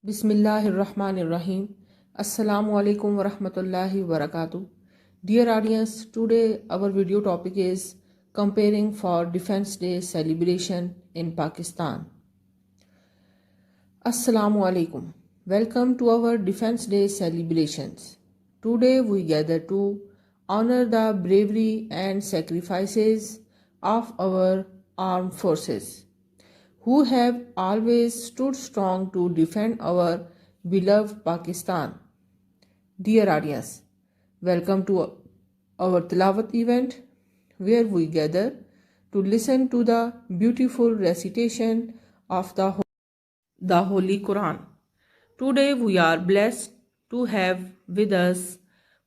بسم اللہ الرحمن الرحیم. Assalamu alaikum wa rahmatullahi wa barakatuh. Dear audience, today our video topic is comparing for Defense Day celebration in Pakistan. Assalamu alaikum. Welcome to our Defense Day celebrations. Today we gather to honor the bravery and sacrifices of our armed forces, who have always stood strong to defend our beloved Pakistan. Dear audience, welcome to our Tilawat event, where we gather to listen to the beautiful recitation of the Holy Quran. Today we are blessed to have with us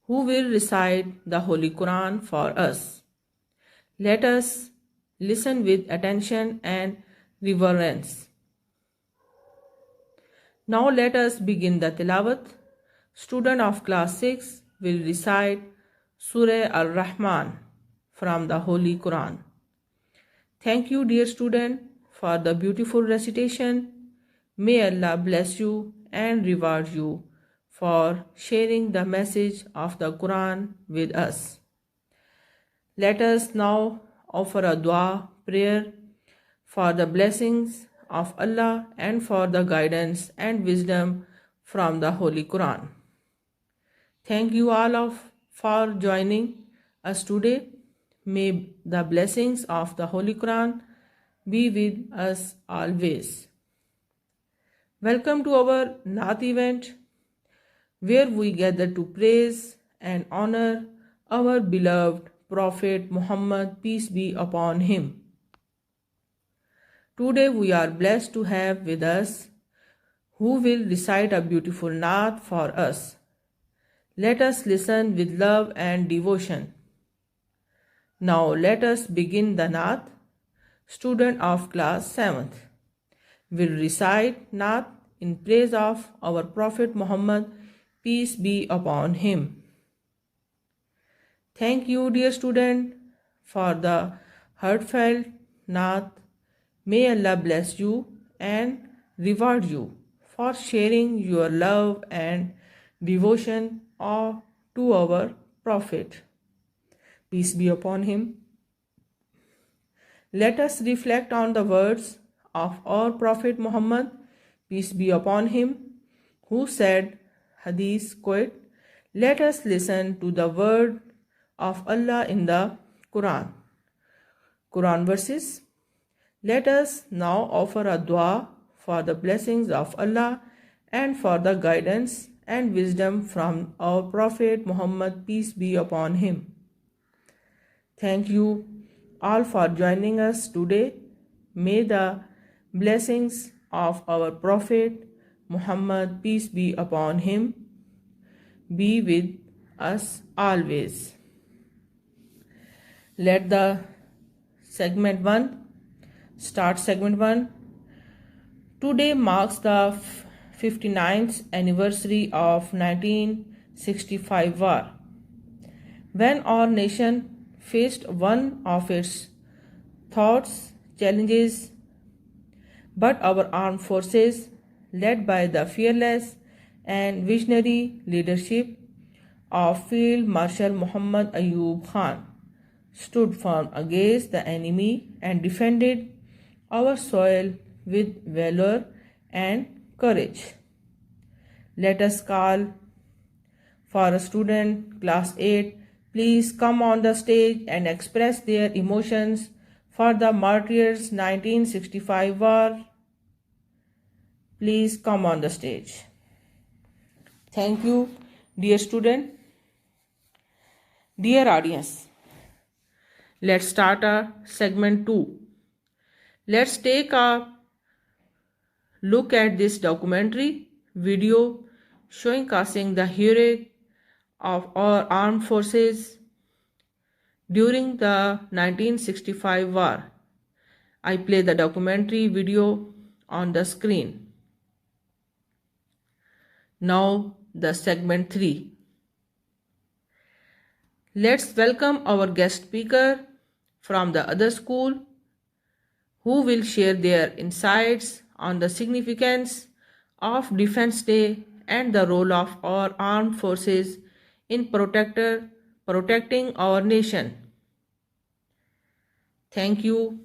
who will recite the Holy Quran for us. Let us listen with attention and reverence. Now let us begin the tilawat. Student of class 6 will recite Surah Ar-Rahman from the Holy Quran. Thank you, dear student, for the beautiful recitation. May Allah bless you and reward you for sharing the message of the Quran with us. Let us now offer a dua prayer for the blessings of Allah and for the guidance and wisdom from the Holy Quran. Thank you all for joining us today. May the blessings of the Holy Quran be with us always. Welcome to our Naat event, where we gather to praise and honor our beloved Prophet Muhammad, peace be upon him. Today we are blessed to have with us who will recite a beautiful naat for us. Let us listen with love and devotion. Now let us begin the naat. Student of class 7th will recite naat in praise of our Prophet Muhammad, peace be upon him. Thank you, dear student, for the heartfelt naat. May Allah bless you and reward you for sharing your love and devotion to our Prophet. Peace be upon him. Let us reflect on the words of our Prophet Muhammad, peace be upon him, who said, Hadith quote, let us listen to the word of Allah in the Quran. Quran verses. Let us now offer a dua for the blessings of Allah and for the guidance and wisdom from our Prophet Muhammad, peace be upon him. Thank you all for joining us today. May the blessings of our Prophet Muhammad, peace be upon him, be with us always. Let the segment 1 start. Segment 1. Today marks the 59th anniversary of 1965 war, when our nation faced one of its thoughts challenges, but our armed forces, led by the fearless and visionary leadership of Field Marshal Muhammad Ayub Khan, stood firm against the enemy and defended our soil with valor and courage. Let us call for a student, class 8, please come on the stage and express their emotions for the martyrs 1965 war. Please come on the stage. Thank you, dear student. Dear audience, let's start our segment 2. Let's take a look at this documentary video showcasing the heroic of our armed forces during the 1965 war. I play the documentary video on the screen. Now the segment 3. Let's welcome our guest speaker from the other school, who will share their insights on the significance of Defense Day and the role of our armed forces in protecting our nation. Thank you,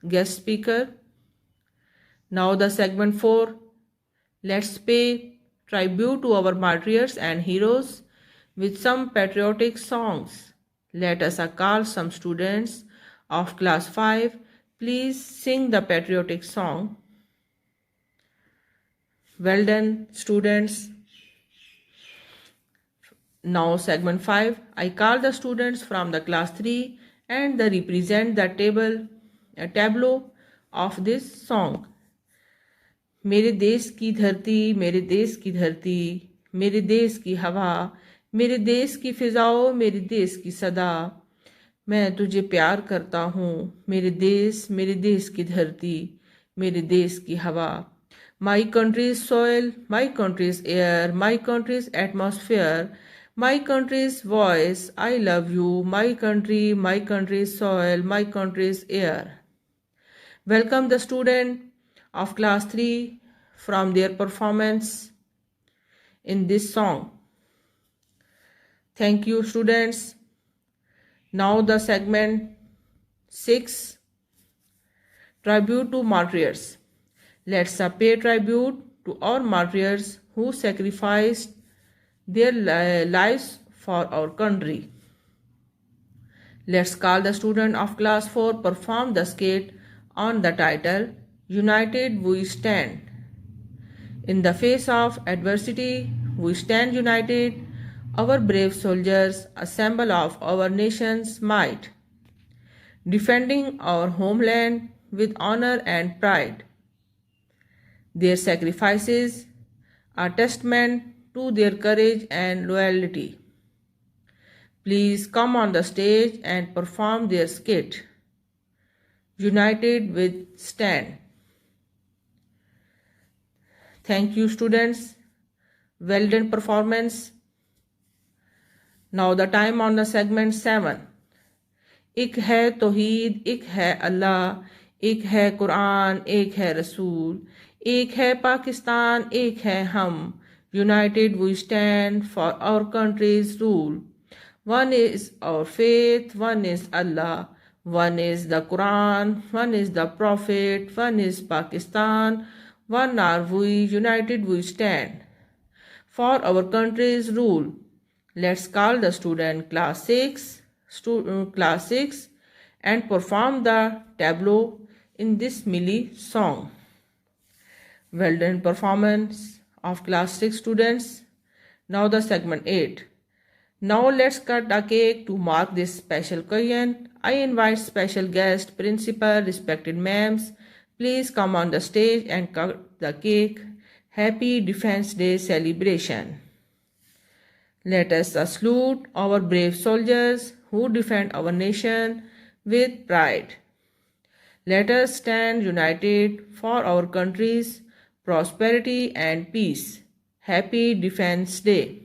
guest speaker. Now the segment 4. Let's pay tribute to our martyrs and heroes with some patriotic songs. Let us call some students of class 5. Please sing the patriotic song. Well done, students. Now segment 5. I call the students from the class 3 and they represent the tableau of this song. मेरे देश की धरती, मेरे देश की धरती, मेरे देश की हवा, मेरे देश की फिजाओं, मेरे देश की सदा, मैं तुझे प्यार करता हूँ, मेरे देश की धरती, मेरे देश की हवा. My country's soil, my country's air, my country's atmosphere, my country's voice, I love you, my country's soil, my country's air. Welcome the student of class 3 from their performance in this song. Thank you, students. Now the segment 6, tribute to martyrs. Let's pay tribute to our martyrs who sacrificed their lives for our country. Let's call the student of class 4 perform the skit on the title United We Stand. In the face of adversity, we stand united. Our brave soldiers, a symbol of our nation's might, defending our homeland with honor and pride. Their sacrifices are testament to their courage and loyalty. Please come on the stage and perform their skit, United We Stand. Thank you, students. Well done performance. Now the time on the segment 7. ایک ہے توحید, ایک ہے اللہ, ایک ہے قرآن, ایک ہے رسول, ایک ہے پاکستان, ایک ہے ہم. United we stand for our country's rule. One is our faith, one is Allah, one is the Quran, one is the Prophet, one is Pakistan, one are we, united we stand for our country's rule. Let's call the student class 6 and perform the tableau in this Milli song. Well done performance of class 6 students. Now the segment 8. Now let's cut a cake to mark this special occasion. I invite special guest, principal, respected ma'ams. Please come on the stage and cut the cake. Happy Defense Day celebration. Let us salute our brave soldiers who defend our nation with pride. Let us stand united for our country's prosperity and peace. Happy Defense Day.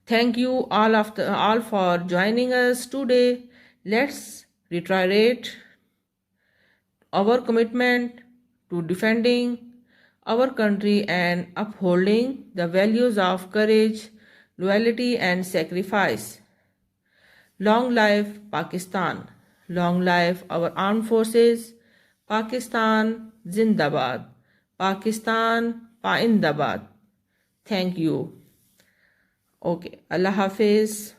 Thank you all for joining us today. Let's reiterate our commitment to defending our country and upholding the values of courage, loyalty and sacrifice. Long life Pakistan. Long life our armed forces. Pakistan Zindabad. Pakistan Paindabad. Thank you. Okay, Allah Hafiz.